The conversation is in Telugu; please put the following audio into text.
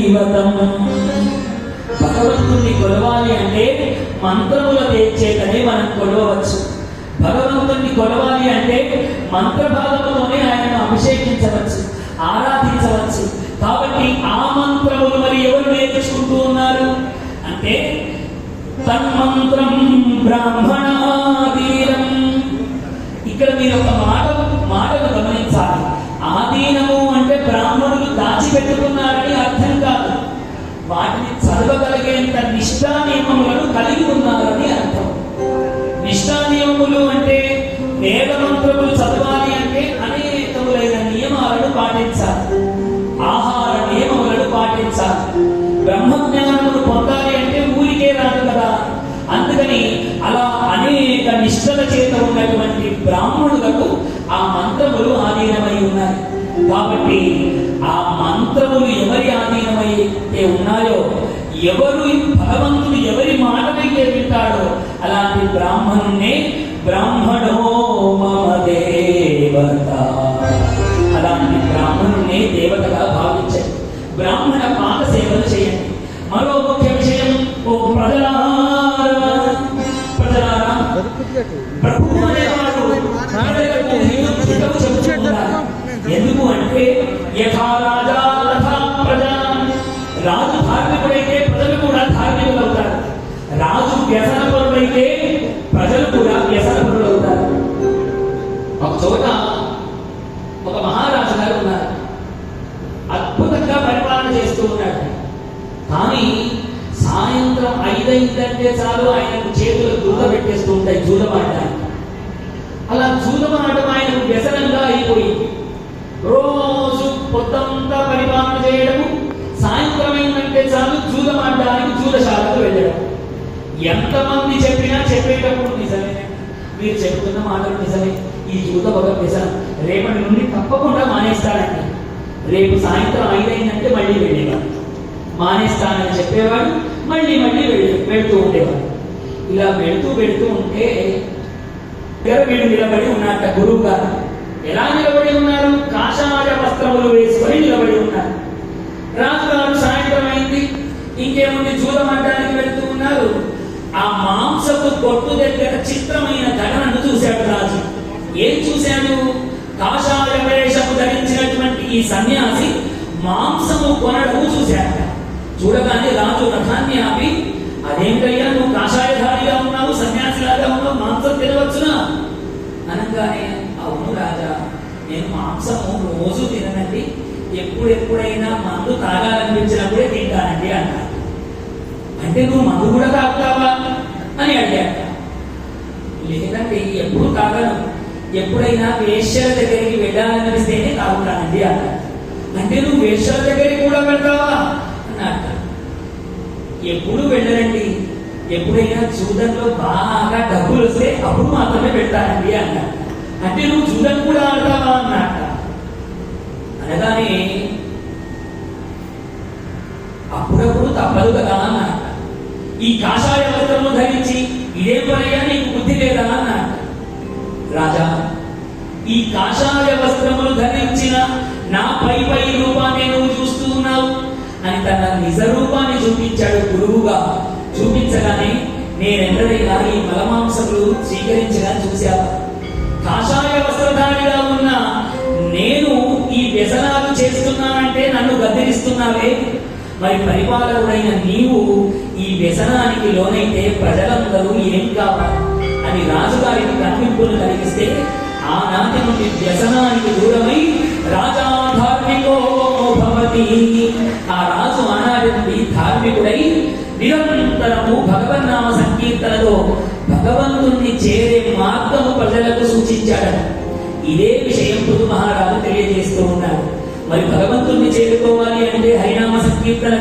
దైవతం. భగవంతుణ్ణి కొలవాలి అంటే మంత్రముల చేతనే మనం కొలవచ్చు. భగవంతుణ్ణి కొలవాలి అంటే మంత్రభాగంలోనే ఆయనను అభిషేకించవచ్చు, ఆరాధించవచ్చు. కాబట్టి ఆ మంత్రములు మరి ఎవరు నేర్చుకుంటూ ఉన్నారు అంటే తన్మంత్రం బ్రాహ్మణాదీనం. ఇక్కడ మీరు ఒక మాటను గమనించాలి. ఆదీనము అంటే బ్రాహ్మణులు దాచిపెట్టుకున్నారని అర్థం కాదు, వాటిని చదవగలిగేంత నిష్ఠా నియమములను కలిగి ఉన్నారని అర్థం. నిష్ఠా నియమములు అంటే వేద మంత్రములు చదవాలి అంటే అనేకములైన నియమాలను పాటించాలి, ఆహార నియమములను పాటించాలి. బ్రహ్మజ్ఞానమును పొందాలి అంటే ఊరికే రాదు కదా. అందుకని అలా అనేక నిష్ఠల చేత ఉన్నటువంటి బ్రాహ్మణులకు ఆ మంత్రములు ఆధీనమై ఉన్నాయి. కాబట్టి ఆ మంత్రములు ఎవరి ఆధీనమైతే ఉన్నాయో, ఎవరు భగవంతుడు ఎవరి మాటలైతే వింటాడో అలాంటి బ్రాహ్మణున్నే బ్రాహ్మణో మమ దేవత, అలాంటి బ్రాహ్మణున్నే దేవతగా భావించండి. బ్రాహ్మణ పాద సేవలు చేయండి. మరో ముఖ్య విషయం, ఓ ప్రజలారా, ప్రభువు అనేవాడు ఎందుకు అంటే యథా రాజా తథా ప్రజా. రాజు ధార్మికుడైతే ప్రజలు కూడా ధార్మికులు అవుతారు. రాజు వ్యసనపరుడైతే ప్రజలు కూడా వ్యసనపరులు అవుతారు. ఒక చోట ఒక మహారాజు గారు ఉన్నారు. అద్భుతంగా పరిపాలన చేస్తూ ఉన్నాడు. కానీ సాయంత్రం 5 అయిందంటే చాలు ఆయనకు చేతులు దూర పెట్టేస్తూ ఉంటాయి జూదమాడడానికి. అలా జూదమాడటం ఆయనకు వ్యసనంగా అయిపోయింది. రోజు పొద్దంతా పరిపాలన చేయడము, సాయంత్రం అయిందంటే చాలు జూదమాడడానికి జూదశాలకు వెళ్ళడం. ఎంతమంది చెప్పినా చెప్పేటప్పుడు నిజమే, మీరు చెబుతున్న మాటలు నిజమే, ఈ జూద ఒక వ్యసనం, రేపటి నుండి తప్పకుండా మానేస్తాడండి. రేపు సాయంత్రం 5 అయిందంటే మళ్ళీ వెళ్ళేవాడు, మానేస్తానని చెప్పేవాడు, మళ్ళీ వెళుతూ ఉండేవాడు. ఇలా వెళుతూ ఉంటే వీడు నిలబడి ఉన్నట్ట. గురువు గారు ఎలా నిలబడి ఉన్నారు? కాషాయ వస్త్రములు వేసుకొని నిలబడి ఉన్నారు. రాజుగారు సాయంత్రం అయింది, ఇంకేముంది జూదమడ్డానికి వెళ్తూ ఉన్నారు. ఆ మాంసపు కొట్టు దగ్గర చిత్రమైన ఘటనను చూశాడు రాజు. ఏం చూశాడు? కాషాయ వేషము ధరించినటువంటి ఈ సన్యాసి మాంసము కొనడము చూశాడు. చూడగానే రాజు రథాన్ని ఆపి, అదేమిటయ్యా నువ్వు కాషాయధారిగా ఉన్నావు, సన్యాసిలాగా ఉన్నావు, మాంసం తినవచ్చునా అనగానే, అవును రాజా, నేను మాంసము రోజు తిననండి, ఎప్పుడైనా మందు తాగాలనిపించినప్పుడే తింటానండి అన్నాడు. అంటే నువ్వు మందు కూడా తాగుతావా అని అడిగాడు. లేదండి, ఎప్పుడు తాగను, ఎప్పుడైనా వేశ్యల దగ్గరికి వెళ్ళాలనిపిస్తేనే తాగుతానండి అన్నాడు. అంటే నువ్వు వేశ్యల దగ్గరికి కూడా వెళ్తావా అన్నాడు. ఎప్పుడు వెళ్ళరండి, ఎప్పుడైనా జూదంలో బాగా డబ్బులు వస్తే అప్పుడు మాత్రమే పెడతానండి అన్నాడు. అంటే నువ్వు జూదం కూడా ఆడతావా అన్నట్ట. అనగానే అప్పుడప్పుడు తప్పదు కదా అన్నట్ట. ఈ కాషాయ వస్త్రము ధరించి ఇదే పనయ్యా నీకు బుద్ధి లేదా అన్నాడు. రాజా, ఈ కాషాయ వస్త్రములు ధరించిన నా పై రూపాన్ని నువ్వు చూస్తూ ఉన్నావు అని తన నిజ రూపాన్ని చూపించాడు గురువుగా. చూపించగానే, నేనెన్నడైనా ఈ మలమాంసములు స్వీకరించగా చూశావా? కాషాయ వస్త్రధారిగా ఉన్న నేను ఈ వ్యసనాలు చేస్తున్నానంటే నన్ను గద్దెరిస్తున్నావే, మరి పరిపాలకుడైన నీవు ఈ వ్యసనానికి లోనైతే ప్రజలందరూ ఏం కావాలి అని రాజుగారికి కనిపింపులు కలిగిస్తే, ఆనాటి నుండి వ్యసనానికి దూరమై రాజా ధార్మికో భవతి. ఆ రాజు ఆనాటి నుండి ధార్మికుడై నిరంతరము భగవన్నామ సంకీర్తనలో భగవంతుణ్ణి చేరే మార్గము ప్రజలకు సూచించాడు. ఇదే విషయం పృథు మహారాజు తెలియజేస్తూ ఉన్నాడు. మరి భగవంతుణ్ణి చేరుకోవాలి అంటే హరినామ సంకీర్తన